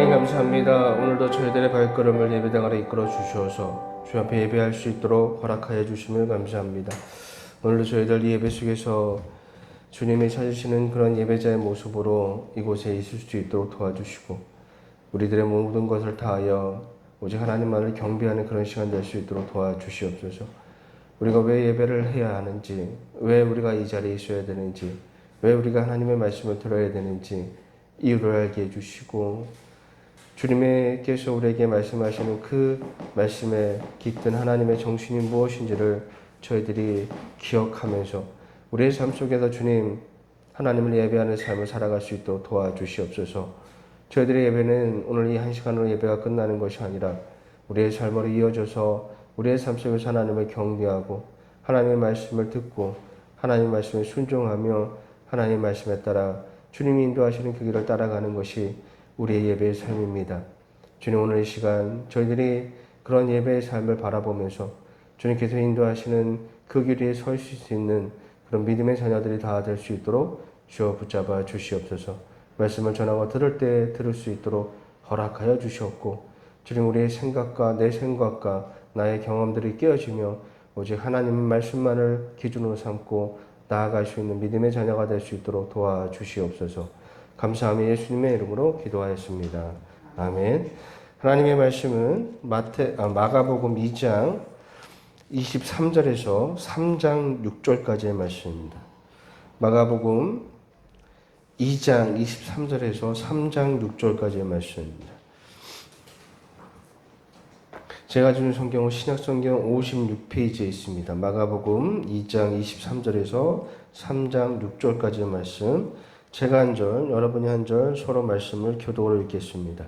하나님 감사합니다. 오늘도 저희들의 발걸음을 예배당 아래 이끌어 주셔서 주 앞에 예배할 수 있도록 허락하여 주심을 감사합니다. 오늘도 저희들 이 예배 속에서 주님이 찾으시는 그런 예배자의 모습으로 이곳에 있을 수 있도록 도와주시고 우리들의 모든 것을 다하여 오직 하나님만을 경배하는 그런 시간 될 수 있도록 도와주시옵소서. 우리가 왜 예배를 해야 하는지, 왜 우리가 이 자리에 있어야 되는지, 왜 우리가 하나님의 말씀을 들어야 되는지 이유를 알게 해주시고 주님께서 우리에게 말씀하시는 그 말씀에 깃든 하나님의 정신이 무엇인지를 저희들이 기억하면서 우리의 삶 속에서 주님 하나님을 예배하는 삶을 살아갈 수 있도록 도와주시옵소서. 저희들의 예배는 오늘 이 한 시간으로 예배가 끝나는 것이 아니라 우리의 삶으로 이어져서 우리의 삶 속에서 하나님을 경배하고 하나님의 말씀을 듣고 하나님의 말씀에 순종하며 하나님의 말씀에 따라 주님이 인도하시는 그 길을 따라가는 것이 우리의 예배의 삶입니다. 주님, 오늘 이 시간 저희들이 그런 예배의 삶을 바라보면서 주님께서 인도하시는 그 길 위에 설 수 있는 그런 믿음의 자녀들이 다 될 수 있도록 주어 붙잡아 주시옵소서. 말씀을 전하고 들을 때 들을 수 있도록 허락하여 주시옵고 주님, 우리의 생각과 내 생각과 나의 경험들이 깨어지며 오직 하나님의 말씀만을 기준으로 삼고 나아갈 수 있는 믿음의 자녀가 될 수 있도록 도와주시옵소서. 감사하며 예수님의 이름으로 기도하였습니다. 아멘. 하나님의 말씀은 마가복음 2장 23절에서 3장 6절까지의 말씀입니다. 마가복음 2장 23절에서 3장 6절까지의 말씀입니다. 제가 주는 성경은 신약성경 56페이지에 있습니다. 마가복음 2장 23절에서 3장 6절까지의 말씀, 제가 한 절, 여러분이 한 절 서로 말씀을 교독으로 읽겠습니다.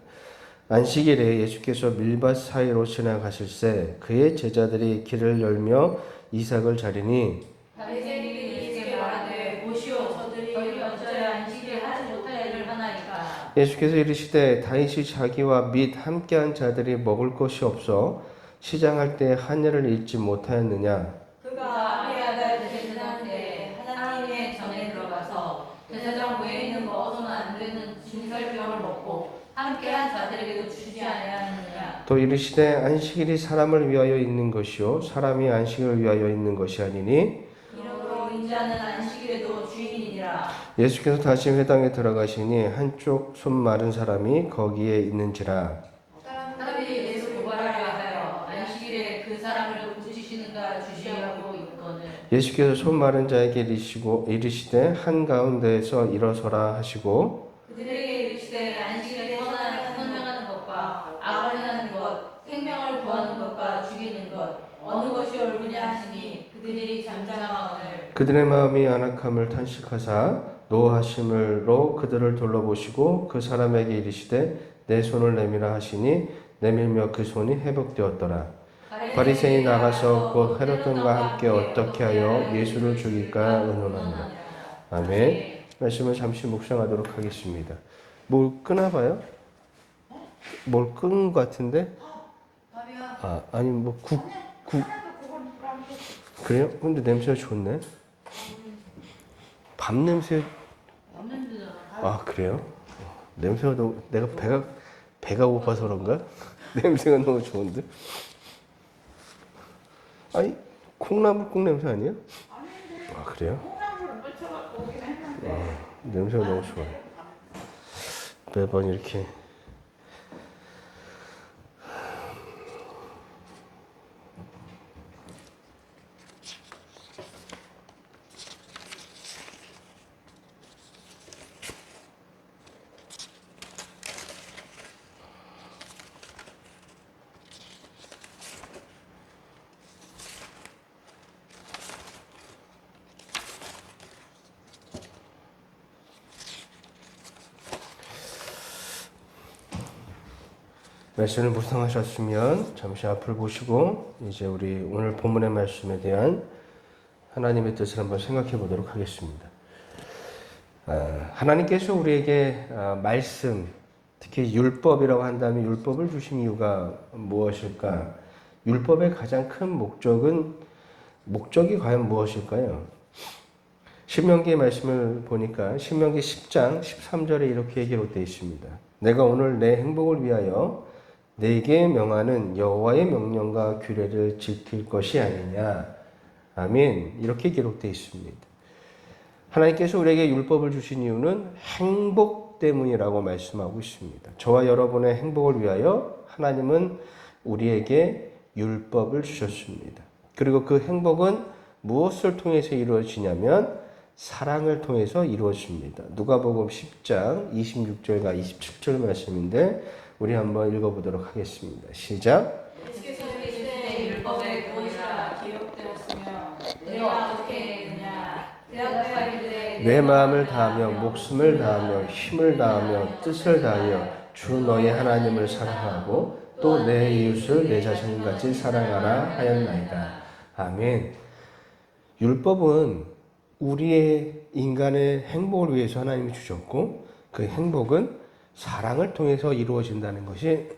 안식일에 예수께서 밀밭 사이로 지나가실새 그의 제자들이 길을 열며 이삭을 자리니 바리새인들이 예수께 말하되 보시오 저들이 어찌하여 안식일에 하지 못할 일을 하나이까. 예수께서 이르시되 다윗이 자기와 및 함께한 자들이 먹을 것이 없어 시장할 때 한 해를 잃지 못하였느냐. 그가 아비아달 대제사장 때 하나님의 전에 들어가서 제사장 외에 있는 먹어서는 안 되는 진설병을 먹고 함께한 자들에게도 주지 아니하느냐. 또 이르시되 안식일이 사람을 위하여 있는 것이요 사람이 안식을 위하여 있는 것이 아니니 이러므로 인자는 안식일에도 주인이니라. 예수께서 다시 회당에 들어가시니 한쪽 손 마른 사람이 거기에 있는지라. 사람들이 예수 고발하려 하여 안식일에 그 사람을 고치시는가 주시하고 있거늘. 예수께서 손 마른 자에게 이르시되 한가운데에서 일어서라 하시고 그들에게 이르시되 안식일에 선정하는 것과 악을 행하는 것, 생명을 구하는 것과 죽이는 것 어느 것이 옳으냐 하시니 그들이 잠잠하거늘. 그들의 마음이 안악함을 탄식하사 노하심으로 그들을 둘러보시고 그 사람에게 이르시되 내 손을 내밀라 하시니 내밀며 그 손이 회복되었더라. 바리새인이 나가서 곧 헤롯과 함께 어떻게 하여 예수를 죽일까 의논하니라. 아멘. 말씀을 잠시 묵상하도록 하겠습니다. 뭘 끄나봐요? 뭘 끄는 것 같은데? 아니 뭐 그래요? 근데 냄새가 좋네. 밥 냄새. 그래요? 냄새가 너무 내가 배가 고파서 그런가? 냄새가 너무 좋은데? 아니 콩나물국 냄새 아니에요? 그래요? 냄새가 너무 좋아요. 매번 이렇게 말씀을 묵상하셨으면 잠시 앞을 보시고 이제 우리 오늘 본문의 말씀에 대한 하나님의 뜻을 한번 생각해 보도록 하겠습니다. 하나님께서 우리에게 말씀, 특히 율법이라고 한다면 율법을 주신 이유가 무엇일까? 율법의 가장 큰 목적이 과연 무엇일까요? 신명기의 말씀을 보니까 신명기 10장 13절에 이렇게 기록되어 있습니다. 내가 오늘 내 행복을 위하여 내게 명하는 여호와의 명령과 규례를 지킬 것이 아니냐. 아멘. 이렇게 기록되어 있습니다. 하나님께서 우리에게 율법을 주신 이유는 행복 때문이라고 말씀하고 있습니다. 저와 여러분의 행복을 위하여 하나님은 우리에게 율법을 주셨습니다. 그리고 그 행복은 무엇을 통해서 이루어지냐면 사랑을 통해서 이루어집니다. 누가복음 10장 26절과 27절 말씀인데 우리 한번 읽어보도록 하겠습니다. 시작. 예수께서 이르시되 율법에 무엇이라 기록되었으며 내가 어떻게 했느냐 대답하여 이르되 내 마음을 다하며 목숨을 다하며 힘을 다하며 뜻을 다하여 주 너의 하나님을 사랑하고 또 내 이웃을 내 자신같이 사랑하라 하였나이다. 아멘. 율법은 우리의 인간의 행복을 위해서 하나님이 주셨고 그 행복은 사랑을 통해서 이루어진다는 것이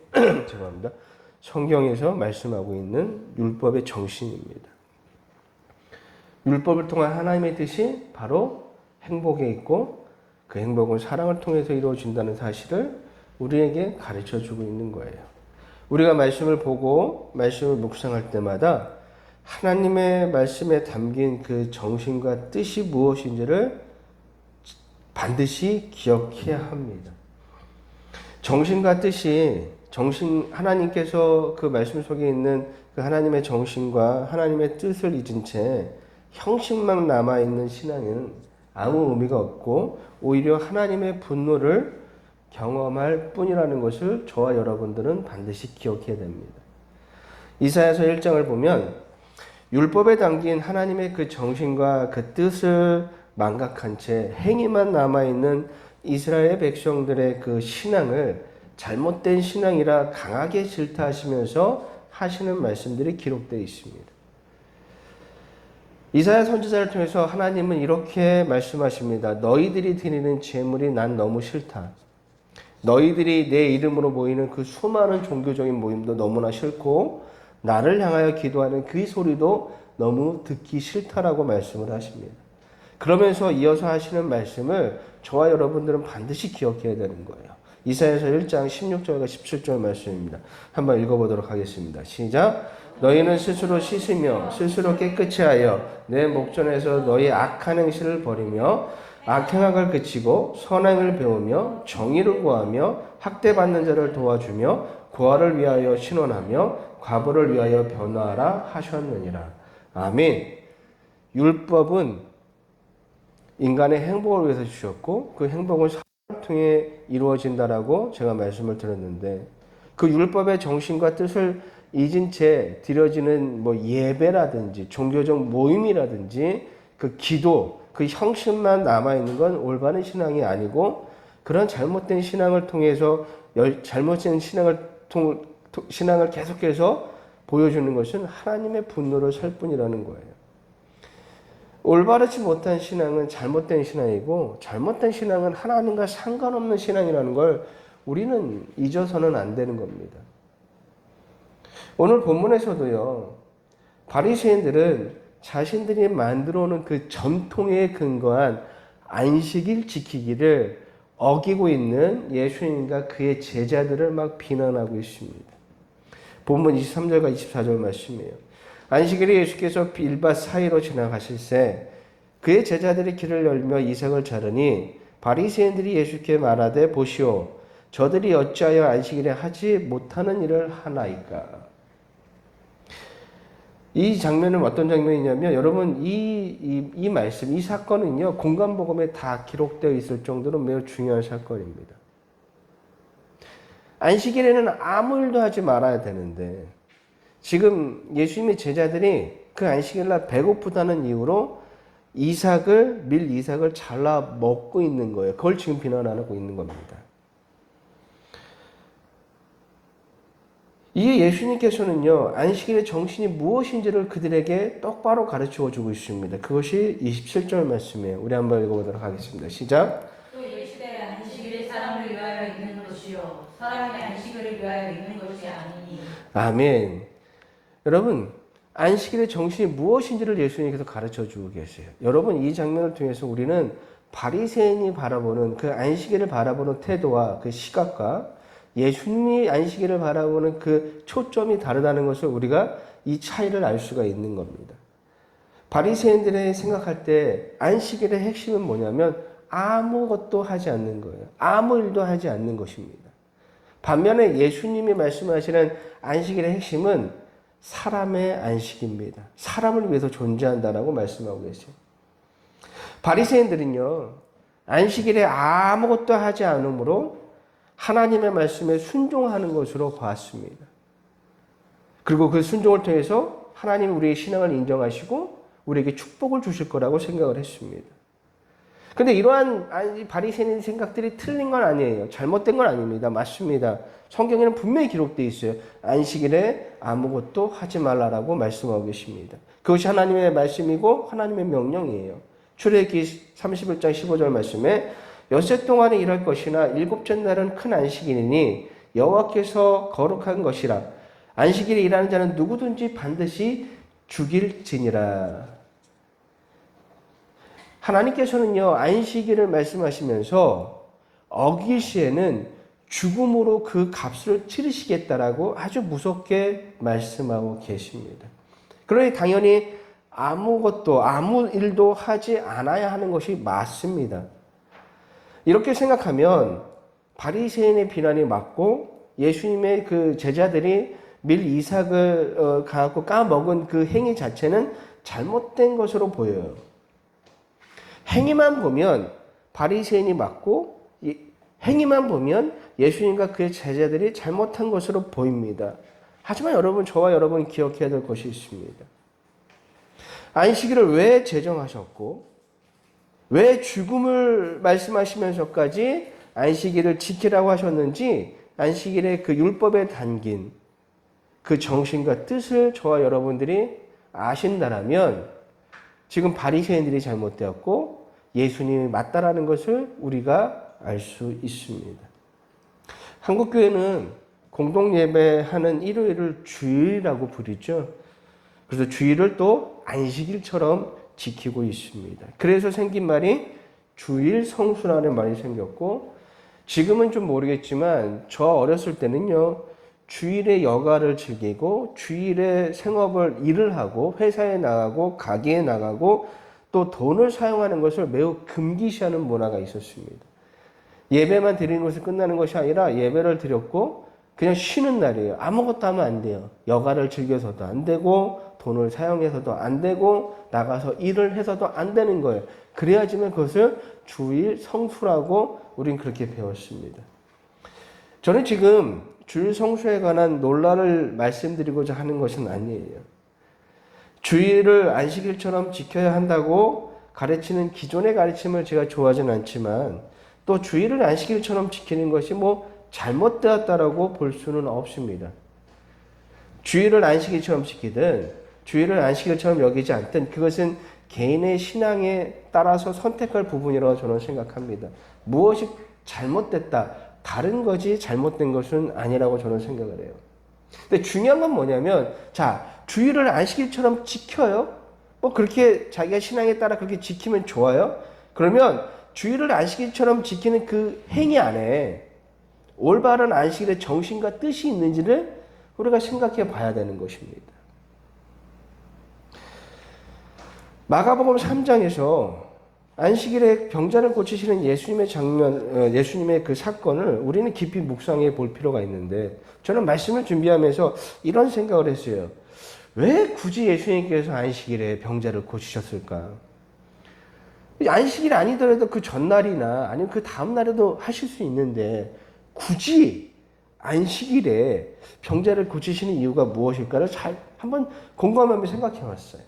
죄송합니다. 성경에서 말씀하고 있는 율법의 정신입니다. 율법을 통한 하나님의 뜻이 바로 행복에 있고 그 행복은 사랑을 통해서 이루어진다는 사실을 우리에게 가르쳐 주고 있는 거예요. 우리가 말씀을 보고 말씀을 묵상할 때마다 하나님의 말씀에 담긴 그 정신과 뜻이 무엇인지를 반드시 기억해야 합니다. 정신과 뜻이 하나님께서 그 말씀 속에 있는 그 하나님의 정신과 하나님의 뜻을 잊은 채 형식만 남아있는 신앙은 아무 의미가 없고 오히려 하나님의 분노를 경험할 뿐이라는 것을 저와 여러분들은 반드시 기억해야 됩니다. 이사야서 1장을 보면 율법에 담긴 하나님의 그 정신과 그 뜻을 망각한 채 행위만 남아있는 이스라엘 백성들의 그 신앙을 잘못된 신앙이라 강하게 질타하시면서 하시는 말씀들이 기록되어 있습니다. 이사야 선지자를 통해서 하나님은 이렇게 말씀하십니다. 너희들이 드리는 제물이 난 너무 싫다. 너희들이 내 이름으로 모이는 그 수많은 종교적인 모임도 너무나 싫고 나를 향하여 기도하는 그 소리도 너무 듣기 싫다라고 말씀을 하십니다. 그러면서 이어서 하시는 말씀을 저와 여러분들은 반드시 기억해야 되는 거예요. 이사야서 1장 16절과 17절 말씀입니다. 한번 읽어보도록 하겠습니다. 시작. 너희는 스스로 씻으며 스스로 깨끗이 하여 내 목전에서 너희 악한 행실을 버리며 악행악을 그치고 선행을 배우며 정의를 구하며 학대받는 자를 도와주며 고아를 위하여 신원하며 과부를 위하여 변화하라 하셨느니라. 아멘. 율법은 인간의 행복을 위해서 주셨고 그 행복은 사랑을 통해 이루어진다라고 제가 말씀을 드렸는데 그 율법의 정신과 뜻을 잊은 채 드려지는 예배라든지 종교적 모임이라든지 그 기도 그 형식만 남아있는 건 올바른 신앙이 아니고 그런 잘못된 신앙을 통해서 잘못된 신앙을 계속해서 보여주는 것은 하나님의 분노를 살 뿐이라는 거예요. 올바르지 못한 신앙은 잘못된 신앙이고 잘못된 신앙은 하나님과 상관없는 신앙이라는 걸 우리는 잊어서는 안 되는 겁니다. 오늘 본문에서도요. 바리새인들은 자신들이 만들어 놓은 그 전통에 근거한 안식일 지키기를 어기고 있는 예수님과 그의 제자들을 막 비난하고 있습니다. 본문 23절과 24절 말씀이에요. 안식일에 예수께서 빌밭 사이로 지나가실새 그의 제자들이 길을 열며 이삭을 자르니 바리새인들이 예수께 말하되 보시오 저들이 어찌하여 안식일에 하지 못하는 일을 하나이까. 이 장면은 어떤 장면이냐면 여러분 이 말씀 이 사건은요 공간복음에 다 기록되어 있을 정도로 매우 중요한 사건입니다. 안식일에는 아무 일도 하지 말아야 되는데 지금 예수님의 제자들이 그 안식일날 배고프다는 이유로 밀 이삭을 잘라 먹고 있는 거예요. 그걸 지금 비난하고 있는 겁니다. 이 예수님께서는요 안식일의 정신이 무엇인지를 그들에게 똑바로 가르쳐 주고 있습니다. 그것이 27절 말씀이에요. 우리 한번 읽어보도록 하겠습니다. 시작. 또 이르시되 안식일이 사람을 위하여 있는 것이요 사람이 안식일을 위하여 있는 것이 아니니. 아멘. 여러분 안식일의 정신이 무엇인지를 예수님께서 가르쳐 주고 계세요. 여러분 이 장면을 통해서 우리는 바리새인이 바라보는 그 안식일을 바라보는 태도와 그 시각과 예수님이 안식일을 바라보는 그 초점이 다르다는 것을 우리가 이 차이를 알 수가 있는 겁니다. 바리새인들이 생각할 때 안식일의 핵심은 뭐냐면 아무것도 하지 않는 거예요. 아무 일도 하지 않는 것입니다. 반면에 예수님이 말씀하시는 안식일의 핵심은 사람의 안식입니다. 사람을 위해서 존재한다라고 말씀하고 계세요. 바리새인들은요, 안식일에 아무것도 하지 않으므로 하나님의 말씀에 순종하는 것으로 봤습니다. 그리고 그 순종을 통해서 하나님이 우리의 신앙을 인정하시고 우리에게 축복을 주실 거라고 생각을 했습니다. 근데 이러한 바리새인 생각들이 틀린 건 아니에요. 잘못된 건 아닙니다. 맞습니다. 성경에는 분명히 기록되어 있어요. 안식일에 아무것도 하지 말라라고 말씀하고 계십니다. 그것이 하나님의 말씀이고 하나님의 명령이에요. 출애굽기 31장 15절 말씀에 엿새 동안에 일할 것이나 일곱째 날은 큰 안식일이니 여호와께서 거룩한 것이라. 안식일에 일하는 자는 누구든지 반드시 죽일지니라. 하나님께서는요, 안식일을 말씀하시면서 어길 시에는 죽음으로 그 값을 치르시겠다라고 아주 무섭게 말씀하고 계십니다. 그러니 당연히 아무것도, 아무 일도 하지 않아야 하는 것이 맞습니다. 이렇게 생각하면 바리새인의 비난이 맞고 예수님의 그 제자들이 밀 이삭을 갖고 까먹은 그 행위 자체는 잘못된 것으로 보여요. 행위만 보면 바리새인이 맞고 행위만 보면 예수님과 그의 제자들이 잘못한 것으로 보입니다. 하지만 여러분, 저와 여러분이 기억해야 될 것이 있습니다. 안식일을 왜 제정하셨고 왜 죽음을 말씀하시면서까지 안식일을 지키라고 하셨는지 안식일의 그 율법에 담긴 그 정신과 뜻을 저와 여러분들이 아신다라면 지금 바리새인들이 잘못되었고 예수님이 맞다라는 것을 우리가 알 수 있습니다. 한국교회는 공동예배하는 일요일을 주일이라고 부르죠. 그래서 주일을 또 안식일처럼 지키고 있습니다. 그래서 생긴 말이 주일 성수라는 말이 생겼고 지금은 좀 모르겠지만 저 어렸을 때는요. 주일에 여가를 즐기고 주일에 생업을 일을 하고 회사에 나가고 가게에 나가고 또 돈을 사용하는 것을 매우 금기시하는 문화가 있었습니다. 예배만 드리는 것이 끝나는 것이 아니라 예배를 드렸고 그냥 쉬는 날이에요. 아무것도 하면 안 돼요. 여가를 즐겨서도 안 되고 돈을 사용해서도 안 되고 나가서 일을 해서도 안 되는 거예요. 그래야지만 그것을 주일 성수라고 우린 그렇게 배웠습니다. 저는 지금 주일 성수에 관한 논란을 말씀드리고자 하는 것은 아니에요. 주일을 안식일처럼 지켜야 한다고 가르치는 기존의 가르침을 제가 좋아하진 않지만 또 주일을 안식일처럼 지키는 것이 잘못되었다라고 볼 수는 없습니다. 주일을 안식일처럼 지키든 주일을 안식일처럼 여기지 않든 그것은 개인의 신앙에 따라서 선택할 부분이라고 저는 생각합니다. 무엇이 잘못됐다, 다른 것이 잘못된 것은 아니라고 저는 생각을 해요. 근데 중요한 건 뭐냐면, 자, 주일을 안식일처럼 지켜요? 그렇게 자기가 신앙에 따라 그렇게 지키면 좋아요? 그러면 주일을 안식일처럼 지키는 그 행위 안에 올바른 안식일의 정신과 뜻이 있는지를 우리가 생각해 봐야 되는 것입니다. 마가복음 3장에서 안식일에 병자를 고치시는 예수님의 그 사건을 우리는 깊이 묵상해 볼 필요가 있는데 저는 말씀을 준비하면서 이런 생각을 했어요. 왜 굳이 예수님께서 안식일에 병자를 고치셨을까? 안식일 아니더라도 그 전날이나 아니면 그 다음날에도 하실 수 있는데 굳이 안식일에 병자를 고치시는 이유가 무엇일까를 잘 한번 곰곰이 생각해 봤어요.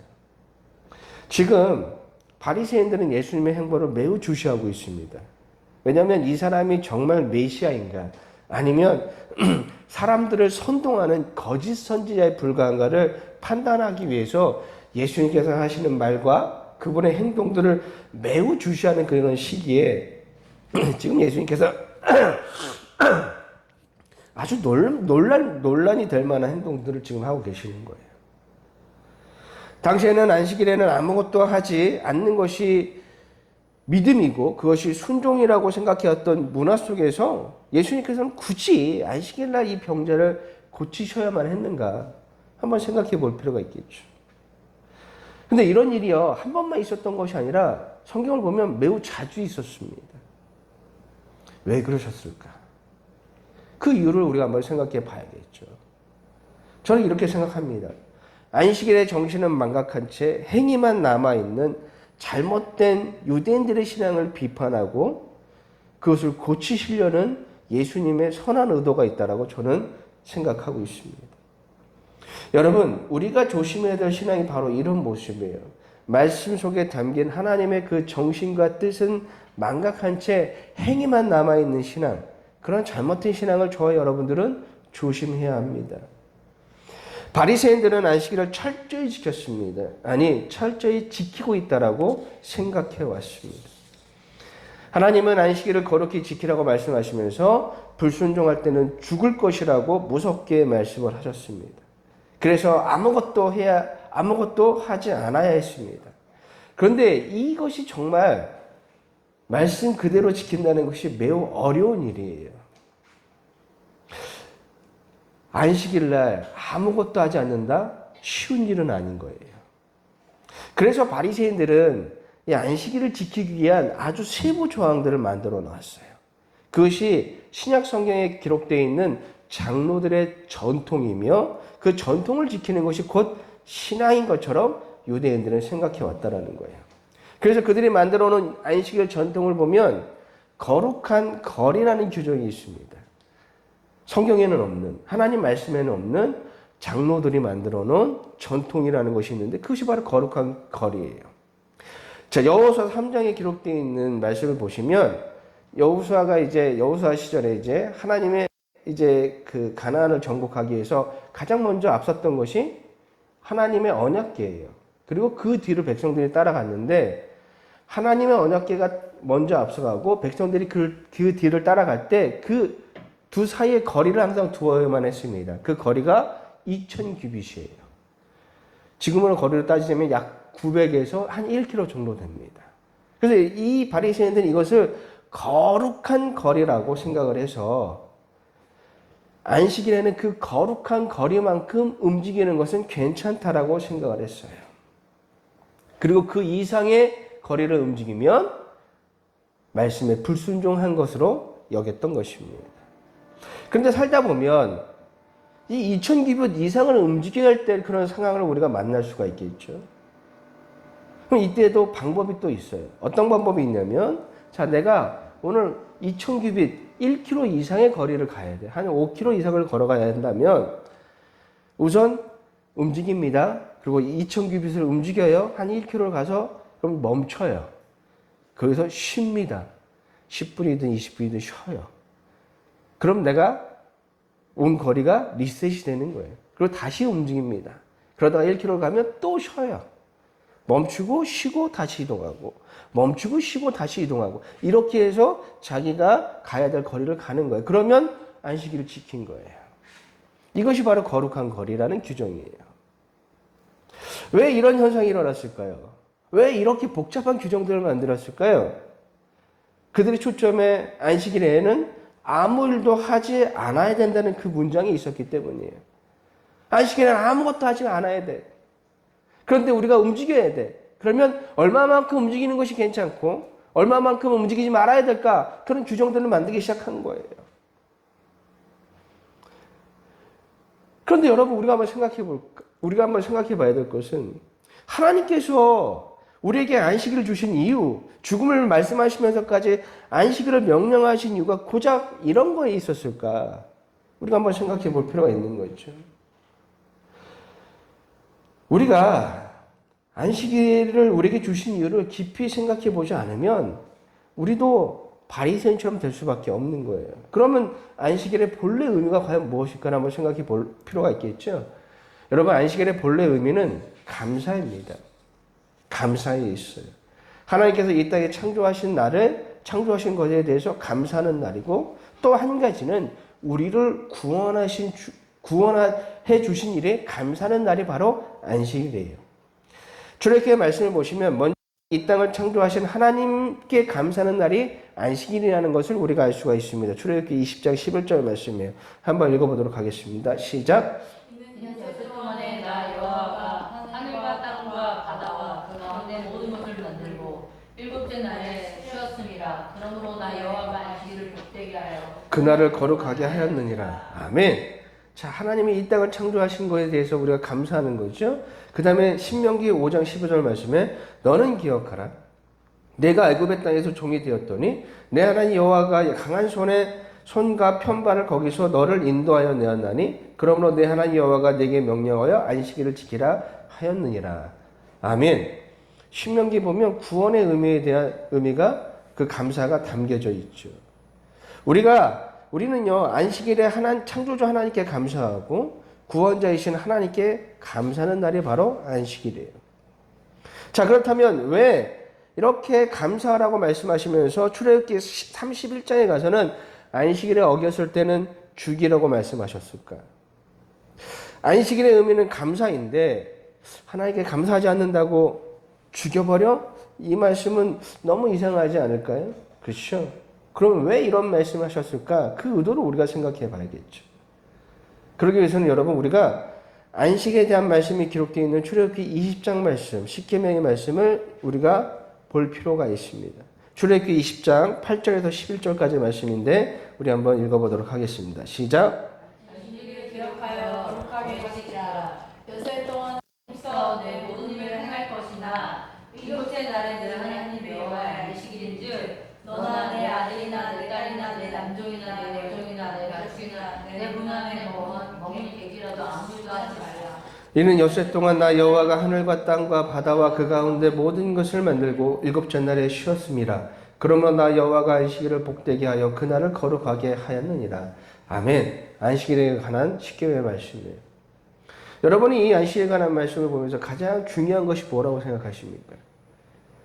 지금 바리새인들은 예수님의 행보를 매우 주시하고 있습니다. 왜냐하면 이 사람이 정말 메시아인가 아니면 사람들을 선동하는 거짓 선지자에 불과한가를 판단하기 위해서 예수님께서 하시는 말과 그분의 행동들을 매우 주시하는 그런 시기에 지금 예수님께서 아주 논란이 될 만한 행동들을 지금 하고 계시는 거예요. 당시에는 안식일에는 아무것도 하지 않는 것이 믿음이고 그것이 순종이라고 생각해왔던 문화 속에서 예수님께서는 굳이 안식일 날 이 병자를 고치셔야만 했는가 한번 생각해 볼 필요가 있겠죠. 근데 이런 일이요 한 번만 있었던 것이 아니라 성경을 보면 매우 자주 있었습니다. 왜 그러셨을까? 그 이유를 우리가 한번 생각해 봐야겠죠. 저는 이렇게 생각합니다. 안식일의 정신은 망각한 채 행위만 남아있는 잘못된 유대인들의 신앙을 비판하고 그것을 고치시려는 예수님의 선한 의도가 있다라고 저는 생각하고 있습니다. 여러분, 우리가 조심해야 될 신앙이 바로 이런 모습이에요. 말씀 속에 담긴 하나님의 그 정신과 뜻은 망각한 채 행위만 남아있는 신앙, 그런 잘못된 신앙을 저와 여러분들은 조심해야 합니다. 바리새인들은 안식일을 철저히 지켰습니다. 아니, 철저히 지키고 있다라고 생각해 왔습니다. 하나님은 안식일을 거룩히 지키라고 말씀하시면서 불순종할 때는 죽을 것이라고 무섭게 말씀을 하셨습니다. 그래서 아무것도 하지 않아야 했습니다. 그런데 이것이 정말 말씀 그대로 지킨다는 것이 매우 어려운 일이에요. 안식일 날 아무것도 하지 않는다? 쉬운 일은 아닌 거예요. 그래서 바리새인들은 이 안식일을 지키기 위한 아주 세부 조항들을 만들어 놨어요. 그것이 신약 성경에 기록되어 있는 장로들의 전통이며 그 전통을 지키는 것이 곧 신앙인 것처럼 유대인들은 생각해 왔다라는 거예요. 그래서 그들이 만들어 놓은 안식일 전통을 보면 거룩한 거리라는 규정이 있습니다. 성경에는 없는, 하나님 말씀에는 없는 장로들이 만들어 놓은 전통이라는 것이 있는데 그것이 바로 거룩한 거리예요. 자, 여호수아 3장에 기록되어 있는 말씀을 보시면 여호수아 시절에 이제 하나님의 이제 그 가나안을 정복하기 위해서 가장 먼저 앞섰던 것이 하나님의 언약궤예요. 그리고 그 뒤를 백성들이 따라갔는데 하나님의 언약궤가 먼저 앞서가고 백성들이 그 뒤를 따라갈 때 그 두 사이의 거리를 항상 두어야만 했습니다. 그 거리가 2000규빗이에요. 지금으로 거리를 따지자면 약 900에서 한 1km 정도 됩니다. 그래서 이 바리새인들은 이것을 거룩한 거리라고 생각을 해서 안식일에는 그 거룩한 거리만큼 움직이는 것은 괜찮다라고 생각을 했어요. 그리고 그 이상의 거리를 움직이면 말씀에 불순종한 것으로 여겼던 것입니다. 그런데 살다 보면 이 2000규빗 이상을 움직여야 할 때 그런 상황을 우리가 만날 수가 있겠죠. 그럼 이때도 방법이 또 있어요. 어떤 방법이 있냐면 자, 내가 오늘 2000규빗 1km 이상의 거리를 가야 돼. 한 5km 이상을 걸어가야 한다면 우선 움직입니다. 그리고 2000규빗을 움직여요. 한 1km를 가서 그럼 멈춰요. 거기서 쉽니다. 10분이든 20분이든 쉬어요. 그럼 내가 온 거리가 리셋이 되는 거예요. 그리고 다시 움직입니다. 그러다가 1km 가면 또 쉬어요. 멈추고 쉬고 다시 이동하고 멈추고 쉬고 다시 이동하고 이렇게 해서 자기가 가야 될 거리를 가는 거예요. 그러면 안식일을 지킨 거예요. 이것이 바로 거룩한 거리라는 규정이에요. 왜 이런 현상이 일어났을까요? 왜 이렇게 복잡한 규정들을 만들었을까요? 그들의 초점에 안식일에는 아무 일도 하지 않아야 된다는 그 문장이 있었기 때문이에요. 안식일에는 아무것도 하지 않아야 돼. 그런데 우리가 움직여야 돼. 그러면 얼마만큼 움직이는 것이 괜찮고 얼마만큼 움직이지 말아야 될까? 그런 규정들을 만들기 시작한 거예요. 그런데 여러분 우리가 한번 생각해 봐야 될 것은 하나님께서 우리에게 안식일을 주신 이유, 죽음을 말씀하시면서까지 안식일을 명령하신 이유가 고작 이런 거에 있었을까? 우리가 한번 생각해 볼 필요가 있는 거죠. 우리가 안식일을 우리에게 주신 이유를 깊이 생각해 보지 않으면 우리도 바리새인처럼 될 수밖에 없는 거예요. 그러면 안식일의 본래 의미가 과연 무엇일까 한번 생각해 볼 필요가 있겠죠. 여러분 안식일의 본래 의미는 감사입니다. 감사에 있어요. 하나님께서 이 땅에 창조하신 창조하신 것에 대해서 감사하는 날이고 또 한 가지는 우리를 구원해 주신 일에 감사하는 날이 바로 안식일이에요. 출애굽기의 말씀을 보시면 먼저 이 땅을 창조하신 하나님께 감사하는 날이 안식일이라는 것을 우리가 알 수가 있습니다. 출애굽기 20장 11절 말씀이에요. 한번 읽어보도록 하겠습니다. 시작. 이는 셋째 동안에 나 여호와가 하늘과 땅과 바다와 그 가운데 모든 것을 만들고 일곱째 날에 쉬었음이라. 그러므로 나 여호와가 안식일을 복되게 하여 그날을 거룩하게 하였느니라. 아멘. 자, 하나님이 이 땅을 창조하신 것에 대해서 우리가 감사하는 거죠. 그 다음에 신명기 5장 15절 말씀에 너는 기억하라. 내가 애굽의 땅에서 종이 되었더니 내 하나님 여호와가 강한 손과 편발을 거기서 너를 인도하여 내었나니 그러므로 내 하나님 여호와가 내게 명령하여 안식일을 지키라 하였느니라. 아멘. 신명기 보면 구원의 의미에 대한 의미가 그 감사가 담겨져 있죠. 우리는요 안식일에 창조주 하나님께 감사하고 구원자이신 하나님께 감사하는 날이 바로 안식일이에요. 자, 그렇다면 왜 이렇게 감사하라고 말씀하시면서 출애굽기 31장에 가서는 안식일에 어겼을 때는 죽이라고 말씀하셨을까? 안식일의 의미는 감사인데 하나님께 감사하지 않는다고 죽여버려? 이 말씀은 너무 이상하지 않을까요? 그렇죠? 그럼 왜 이런 말씀하셨을까? 그 의도를 우리가 생각해 봐야겠죠. 그러기 위해서는 여러분 우리가 안식에 대한 말씀이 기록되어 있는 출애굽기 20장 말씀, 십계명의 말씀을 우리가 볼 필요가 있습니다. 출애굽기 20장 8절에서 11절까지 말씀인데 우리 한번 읽어보도록 하겠습니다. 시작. 안식일을 기록하여 거룩하게 하시라. 여세 동안 힘써 내 모든 일을 행할 것이나 일곱째 날에 내 하나님 여호와의 안식일인즉 너나 내 아들이나 내 딸이나 내 남종이나 내 여종이나 내 가축이나 내 문안에 먹는 객이라도 아무것도 하지 말라. 이는 엿새 동안 나 여호와가 하늘과 땅과 바다와 그 가운데 모든 것을 만들고 일곱째 날에 쉬었음이라. 그러므로 나 여호와가 안식일을 복되게 하여 그날을 거룩하게 하였느니라. 아멘. 안식일에 관한 십계명의 말씀이에요. 여러분이 이 안식일에 관한 말씀을 보면서 가장 중요한 것이 뭐라고 생각하십니까?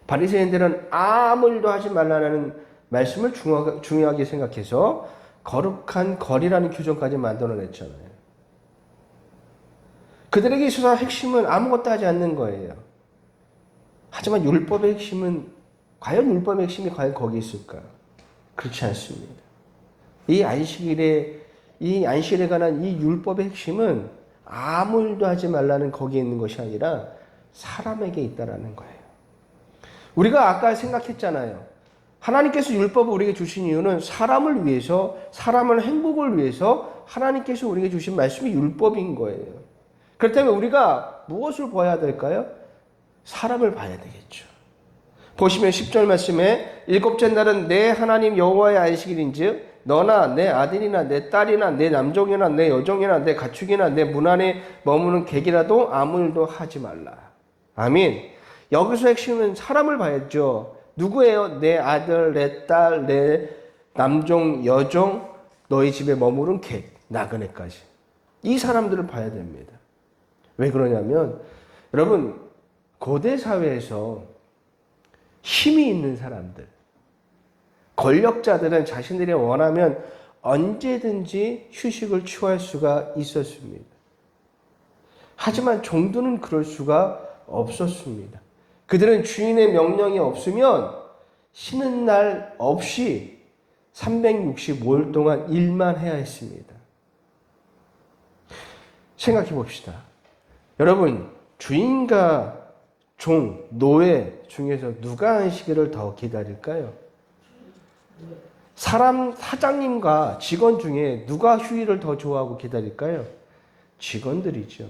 바리새인들은 아무 일도 하지 말라는 말씀을 중요하게 생각해서 거룩한 거리라는 규정까지 만들어냈잖아요. 그들에게 있어서 핵심은 아무것도 하지 않는 거예요. 하지만 율법의 핵심은 과연 율법의 핵심이 과연 거기 있을까? 그렇지 않습니다. 이 안식일에 관한 이 율법의 핵심은 아무 일도 하지 말라는 거기에 있는 것이 아니라 사람에게 있다라는 거예요. 우리가 아까 생각했잖아요. 하나님께서 율법을 우리에게 주신 이유는 사람을 위해서, 사람의 행복을 위해서 하나님께서 우리에게 주신 말씀이 율법인 거예요. 그렇다면 우리가 무엇을 봐야 될까요? 사람을 봐야 되겠죠. 보시면 10절 말씀에 일곱째 날은 내 하나님 여호와의 안식일인즉 너나 내 아들이나 내 딸이나 내 남종이나 내 여종이나 내 가축이나 내 문 안에 머무는 객이라도 아무 일도 하지 말라. 아멘. 여기서 핵심은 사람을 봐야죠. 누구예요? 내 아들, 내 딸, 내 남종, 여종, 너희 집에 머무른 객, 나그네까지. 이 사람들을 봐야 됩니다. 왜 그러냐면 여러분 고대 사회에서 힘이 있는 사람들, 권력자들은 자신들이 원하면 언제든지 휴식을 취할 수가 있었습니다. 하지만 종들은 그럴 수가 없었습니다. 그들은 주인의 명령이 없으면 쉬는 날 없이 365일 동안 일만 해야 했습니다. 생각해 봅시다. 여러분, 주인과 종, 노예 중에서 누가 안식일을 더 기다릴까요? 사장님과 직원 중에 누가 휴일을 더 좋아하고 기다릴까요? 직원들이죠.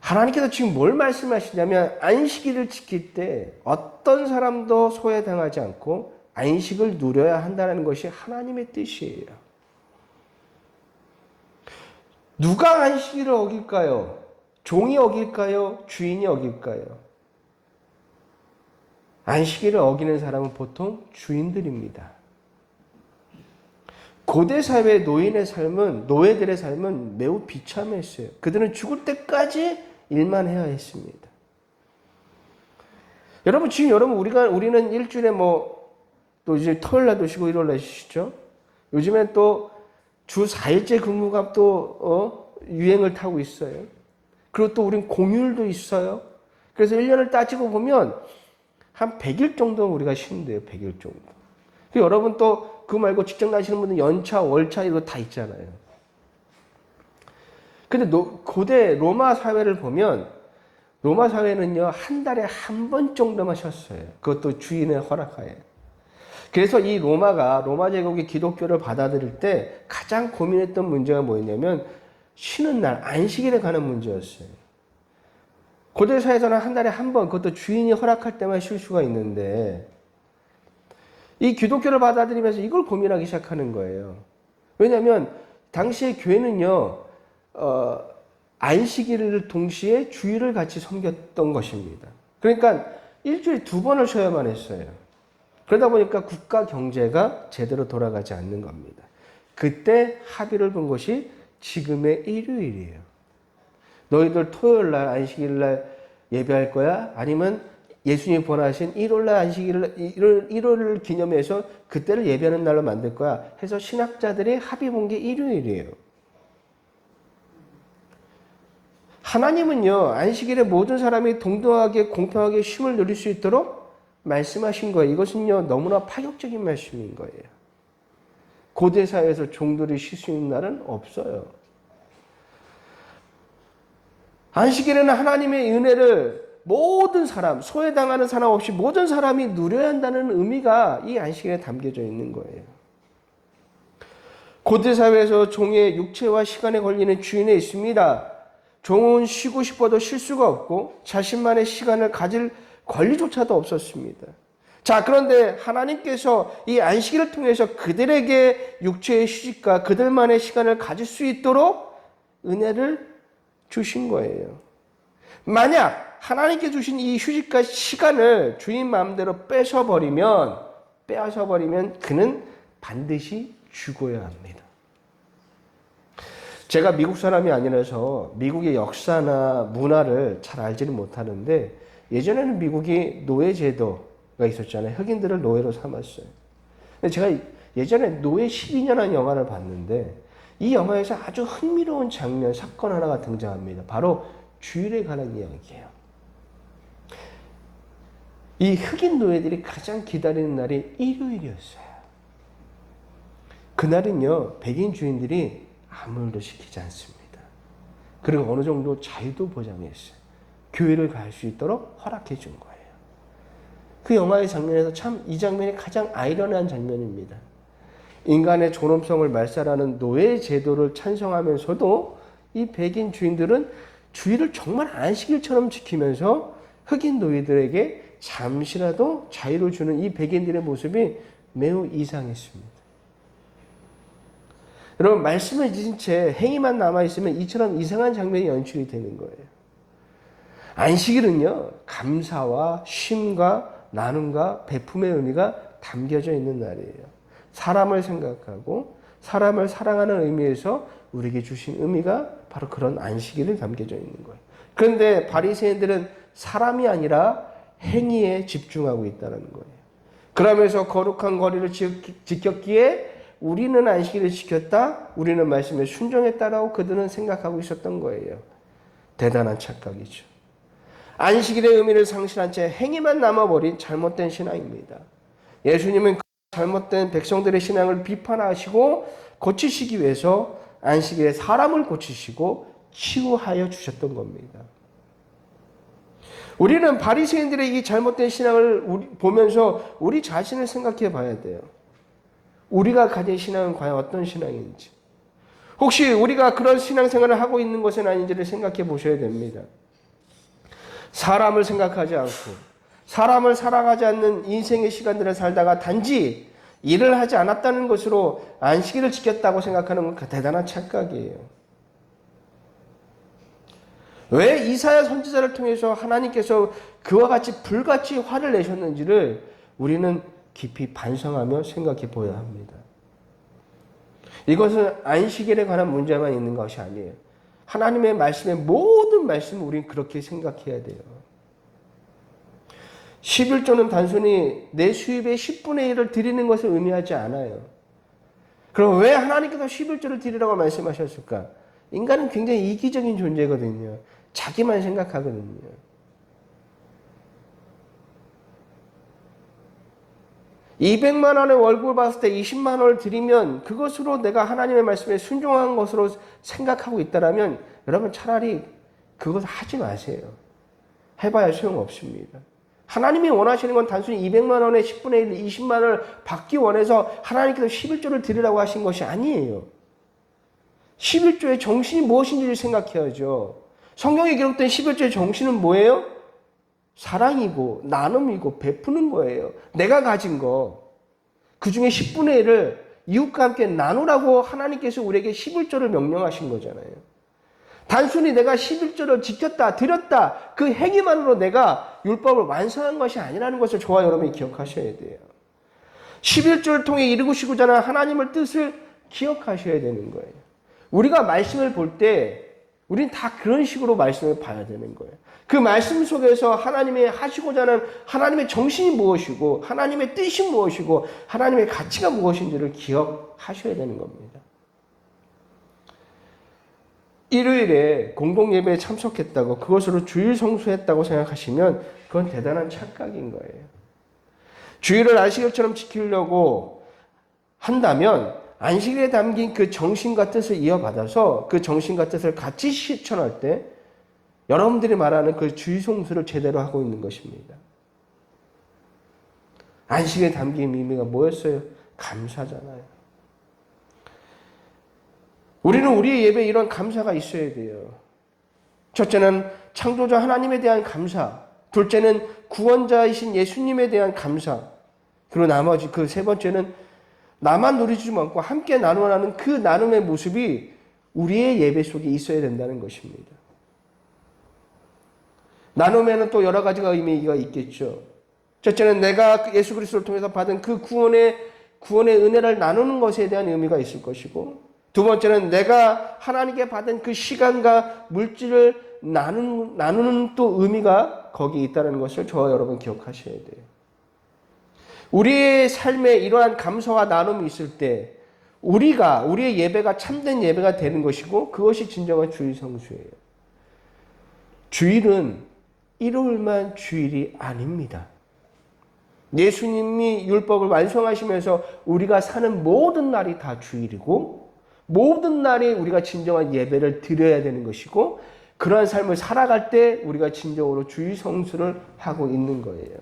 하나님께서 지금 뭘 말씀하시냐면 안식일을 지킬 때 어떤 사람도 소외당하지 않고 안식을 누려야 한다는 것이 하나님의 뜻이에요. 누가 안식일을 어길까요? 종이 어길까요? 주인이 어길까요? 안식일을 어기는 사람은 보통 주인들입니다. 고대 사회의 노예들의 삶은 매우 비참했어요. 그들은 죽을 때까지 일만 해야 했습니다. 여러분, 우리는 일주일에 또 이제 토요일 날도 쉬고 일요일 날 쉬시죠? 요즘엔 또 주 4일째 근무가 또 유행을 타고 있어요. 그리고 또 우린 공휴일도 있어요. 그래서 1년을 따지고 보면 한 100일 정도 우리가 쉰대요. 100일 정도. 여러분 또 그거 말고 직장 다니시는 분들 연차, 월차 이거 다 있잖아요. 근데 고대 로마 사회를 보면 로마 사회는요, 한 달에 한 번 정도만 쉬었어요. 그것도 주인의 허락하에. 그래서 이 로마 제국이 기독교를 받아들일 때 가장 고민했던 문제가 뭐였냐면 쉬는 날, 안식일에 관한 문제였어요. 고대 사회에서는 한 달에 한 번, 그것도 주인이 허락할 때만 쉴 수가 있는데 이 기독교를 받아들이면서 이걸 고민하기 시작하는 거예요. 왜냐하면 당시에 교회는요, 안식일을 동시에 주일을 같이 섬겼던 것입니다. 그러니까 일주일에 2번을 쉬어야만 했어요. 그러다 보니까 국가 경제가 제대로 돌아가지 않는 겁니다. 그때 합의를 본 것이 지금의 일요일이에요. 너희들 토요일 날 안식일 날 예배할 거야? 아니면 예수님이 본하신 일요일 날 일요일을 기념해서 그때를 예배하는 날로 만들 거야? 해서 신학자들이 합의 본 게 일요일이에요. 하나님은요, 안식일에 모든 사람이 동등하게 공평하게 쉼을 누릴 수 있도록 말씀하신 거예요. 이것은요, 너무나 파격적인 말씀인 거예요. 고대 사회에서 종들이 쉴 수 있는 날은 없어요. 안식일에는 하나님의 은혜를 모든 사람, 소외당하는 사람 없이 모든 사람이 누려야 한다는 의미가 이 안식일에 담겨져 있는 거예요. 고대 사회에서 종의 육체와 시간에 걸리는 주인에 있습니다. 종은 쉬고 싶어도 쉴 수가 없고 자신만의 시간을 가질 권리조차도 없었습니다. 자, 그런데 하나님께서 이 안식일을 통해서 그들에게 육체의 휴식과 그들만의 시간을 가질 수 있도록 은혜를 주신 거예요. 만약 하나님께 주신 이 휴식과 시간을 주인 마음대로 빼앗아버리면 그는 반드시 죽어야 합니다. 제가 미국 사람이 아니라서 미국의 역사나 문화를 잘 알지는 못하는데 예전에는 미국이 노예제도가 있었잖아요. 흑인들을 노예로 삼았어요. 근데 제가 예전에 노예 12년이라는 영화를 봤는데 이 영화에서 아주 흥미로운 장면, 사건 하나가 등장합니다. 바로 주일에 관한 이야기예요. 이 흑인 노예들이 가장 기다리는 날이 일요일이었어요. 그날은요, 백인 주인들이 아무 일도 시키지 않습니다. 그리고 어느 정도 자유도 보장했어요. 교회를 갈 수 있도록 허락해 준 거예요. 그 영화의 장면에서 참 이 장면이 가장 아이러니한 장면입니다. 인간의 존엄성을 말살하는 노예 제도를 찬성하면서도 이 백인 주인들은 주의를 정말 안식일처럼 지키면서 흑인 노예들에게 잠시라도 자유를 주는 이 백인들의 모습이 매우 이상했습니다. 여러분, 말씀을 잊은 채 행위만 남아있으면 이처럼 이상한 장면이 연출이 되는 거예요. 안식일은요, 감사와 쉼과 나눔과 베품의 의미가 담겨져 있는 날이에요. 사람을 생각하고 사람을 사랑하는 의미에서 우리에게 주신 의미가 바로 그런 안식일에 담겨져 있는 거예요. 그런데 바리새인들은 사람이 아니라 행위에 집중하고 있다는 거예요. 그러면서 거룩한 거리를 지켰기에 우리는 안식일을 지켰다, 우리는 말씀에 순종했다라고 그들은 생각하고 있었던 거예요. 대단한 착각이죠. 안식일의 의미를 상실한 채 행위만 남아버린 잘못된 신앙입니다. 예수님은 그 잘못된 백성들의 신앙을 비판하시고 고치시기 위해서 안식일에 사람을 고치시고 치유하여 주셨던 겁니다. 우리는 바리새인들의 이 잘못된 신앙을 보면서 우리 자신을 생각해 봐야 돼요. 우리가 가진 신앙은 과연 어떤 신앙인지, 혹시 우리가 그런 신앙생활을 하고 있는 것은 아닌지를 생각해 보셔야 됩니다. 사람을 생각하지 않고 사람을 사랑하지 않는 인생의 시간들을 살다가 단지 일을 하지 않았다는 것으로 안식일을 지켰다고 생각하는 건 대단한 착각이에요. 왜 이사야 선지자를 통해서 하나님께서 그와 같이 불같이 화를 내셨는지를 우리는 깊이 반성하며 생각해 보아야 합니다. 이것은 안식일에 관한 문제만 있는 것이 아니에요. 하나님의 말씀의 모든 말씀을 우리는 그렇게 생각해야 돼요. 11조는 단순히 내 수입의 10분의 1을 드리는 것을 의미하지 않아요. 그럼 왜 하나님께서 11조를 드리라고 말씀하셨을까? 인간은 굉장히 이기적인 존재거든요. 자기만 생각하거든요. 200만 원의 월급을 받았을 때 20만 원을 드리면 그것으로 내가 하나님의 말씀에 순종한 것으로 생각하고 있다라면 여러분 차라리 그것을 하지 마세요. 해봐야 소용없습니다. 하나님이 원하시는 건 단순히 200만 원의 10분의 1, 20만 원을 받기 원해서 하나님께서 11조를 드리라고 하신 것이 아니에요. 11조의 정신이 무엇인지를 생각해야죠. 성경에 기록된 11조의 정신은 뭐예요? 사랑이고 나눔이고 베푸는 거예요. 내가 가진 거. 그 중에 10분의 1을 이웃과 함께 나누라고 하나님께서 우리에게 11조를 명령하신 거잖아요. 단순히 내가 11조를 지켰다, 드렸다, 그 행위만으로 내가 율법을 완성한 것이 아니라는 것을 저와 여러분이 기억하셔야 돼요. 11조를 통해 이루시고자 하는 하나님의 뜻을 기억하셔야 되는 거예요. 우리가 말씀을 볼 때 우린 다 그런 식으로 말씀을 봐야 되는 거예요. 그 말씀 속에서 하나님이 하시고자 하는 하나님의 정신이 무엇이고 하나님의 뜻이 무엇이고 하나님의 가치가 무엇인지를 기억하셔야 되는 겁니다. 일요일에 공동예배에 참석했다고 그것으로 주일 성수했다고 생각하시면 그건 대단한 착각인 거예요. 주일을 안식일처럼 지키려고 한다면 안식일에 담긴 그 정신과 뜻을 이어받아서 그 정신과 뜻을 같이 실천할 때 여러분들이 말하는 그 주일 성수를 제대로 하고 있는 것입니다. 안식일에 담긴 의미가 뭐였어요? 감사잖아요. 우리는 우리의 예배에 이런 감사가 있어야 돼요. 첫째는 창조자 하나님에 대한 감사, 둘째는 구원자이신 예수님에 대한 감사, 그리고 나머지 그 세 번째는 나만 누리지 않고 함께 나누어가는 그 나눔의 모습이 우리의 예배 속에 있어야 된다는 것입니다. 나눔에는 또 여러 가지가 의미가 있겠죠. 첫째는 내가 예수 그리스도를 통해서 받은 그 구원의 은혜를 나누는 것에 대한 의미가 있을 것이고, 두 번째는 내가 하나님께 받은 그 시간과 물질을 나누는 또 의미가 거기에 있다는 것을 저와 여러분 기억하셔야 돼요. 우리의 삶에 이러한 감사와 나눔이 있을 때 우리의 예배가 참된 예배가 되는 것이고 그것이 진정한 주일 성수예요. 주일은 일요일만 주일이 아닙니다. 예수님이 율법을 완성하시면서 우리가 사는 모든 날이 다 주일이고 모든 날이 우리가 진정한 예배를 드려야 되는 것이고 그러한 삶을 살아갈 때 우리가 진정으로 주일 성수를 하고 있는 거예요.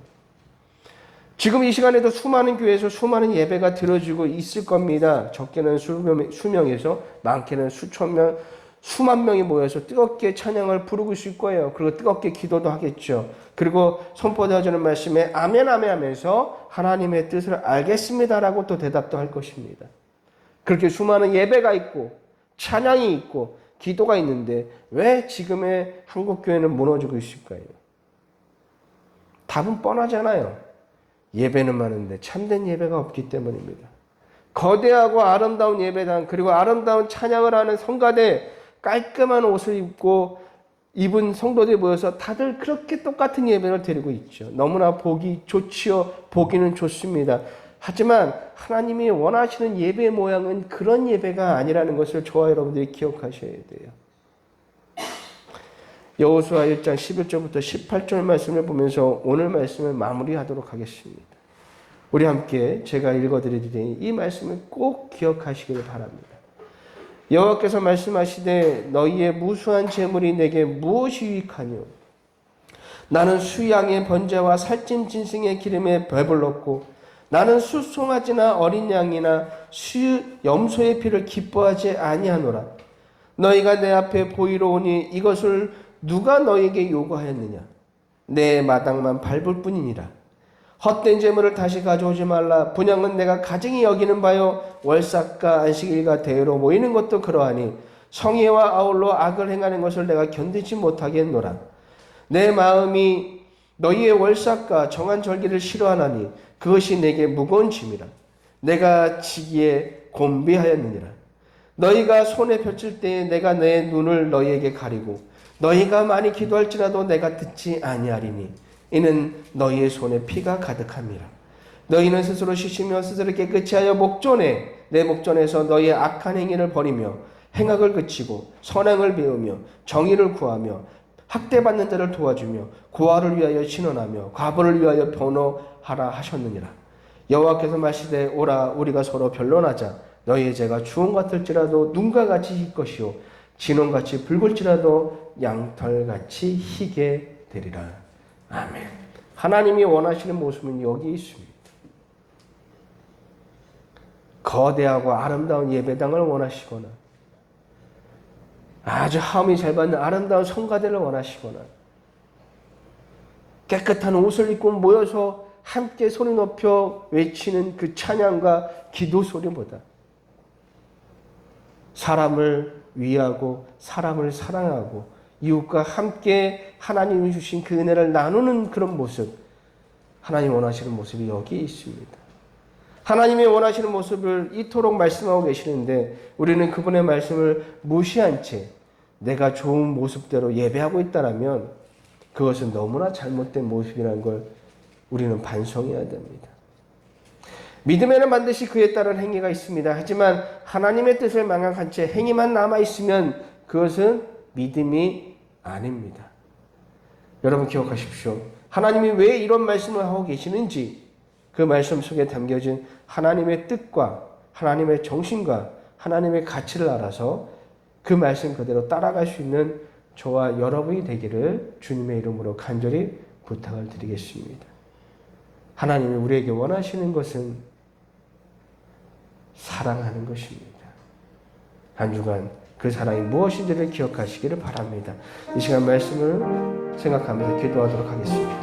지금 이 시간에도 수많은 교회에서 수많은 예배가 드려지고 있을 겁니다. 적게는 수명에서 많게는 수만 명이 모여서 뜨겁게 찬양을 부르고 있을 거예요. 그리고 뜨겁게 기도도 하겠죠. 그리고 선포되어지는 말씀에 아멘 아멘 하면서 하나님의 뜻을 알겠습니다라고 또 대답도 할 것입니다. 그렇게 수많은 예배가 있고 찬양이 있고 기도가 있는데 왜 지금의 한국교회는 무너지고 있을까요? 답은 뻔하잖아요. 예배는 많은데 참된 예배가 없기 때문입니다. 거대하고 아름다운 예배당 그리고 아름다운 찬양을 하는 성가대 깔끔한 옷을 입은 성도들이 모여서 다들 그렇게 똑같은 예배를 드리고 있죠. 너무나 보기 좋지요. 보기는 좋습니다. 하지만 하나님이 원하시는 예배의 모양은 그런 예배가 아니라는 것을 저와 여러분들이 기억하셔야 돼요. 여호수아 1장 11절부터 18절 말씀을 보면서 오늘 말씀을 마무리하도록 하겠습니다. 우리 함께 제가 읽어드리니 이 말씀을 꼭 기억하시길 바랍니다. 여호와께서 말씀하시되 너희의 무수한 재물이 내게 무엇이 유익하뇨? 나는 수양의 번제와 살찐 짐승의 기름에 배불렀고 나는 수송아지나 어린 양이나 염소의 피를 기뻐하지 아니하노라. 너희가 내 앞에 보이러 오니 이것을 누가 너희에게 요구하였느냐? 내 마당만 밟을 뿐이니라. 헛된 재물을 다시 가져오지 말라. 분향은 내가 가증히 여기는 바요 월삭과 안식일과 대회로 모이는 것도 그러하니 성회와 아울러 악을 행하는 것을 내가 견디지 못하겠노라. 내 마음이 너희의 월삭과 정한 절기를 싫어하나니 그것이 내게 무거운 짐이라. 내가 지기에 곤비하였느니라. 너희가 손에 펼칠 때에 내가 내 눈을 너희에게 가리고 너희가 많이 기도할지라도 내가 듣지 아니하리니 이는 너희의 손에 피가 가득함이라. 너희는 스스로 쉬시며 스스로 깨끗이 하여 내 목전에서 너희의 악한 행위를 버리며 행악을 그치고 선행을 배우며 정의를 구하며 학대받는 자를 도와주며 고아를 위하여 신원하며 과부를 위하여 변호하라 하셨느니라. 여호와께서 말시되 오라 우리가 서로 변론하자. 너희의 죄가 주홍 같을지라도 눈과 같이 희 것이요 진홍같이 붉을지라도 양털같이 희게 되리라. 아멘. 하나님이 원하시는 모습은 여기 있습니다. 거대하고 아름다운 예배당을 원하시거나 아주 하음이 잘 받는 아름다운 성가대를 원하시거나 깨끗한 옷을 입고 모여서 함께 소리 높여 외치는 그 찬양과 기도 소리보다 사람을 위하고 사람을 사랑하고 이웃과 함께 하나님이 주신 그 은혜를 나누는 그런 모습, 하나님 원하시는 모습이 여기 있습니다. 하나님이 원하시는 모습을 이토록 말씀하고 계시는데 우리는 그분의 말씀을 무시한 채 내가 좋은 모습대로 예배하고 있다면 그것은 너무나 잘못된 모습이라는 걸 우리는 반성해야 됩니다. 믿음에는 반드시 그에 따른 행위가 있습니다. 하지만 하나님의 뜻을 망각한 채 행위만 남아있으면 그것은 믿음이 아닙니다. 여러분 기억하십시오. 하나님이 왜 이런 말씀을 하고 계시는지 그 말씀 속에 담겨진 하나님의 뜻과 하나님의 정신과 하나님의 가치를 알아서 그 말씀 그대로 따라갈 수 있는 저와 여러분이 되기를 주님의 이름으로 간절히 부탁을 드리겠습니다. 하나님이 우리에게 원하시는 것은 사랑하는 것입니다. 한 주간 그 사랑이 무엇인지를 기억하시기를 바랍니다. 이 시간 말씀을 생각하면서 기도하도록 하겠습니다.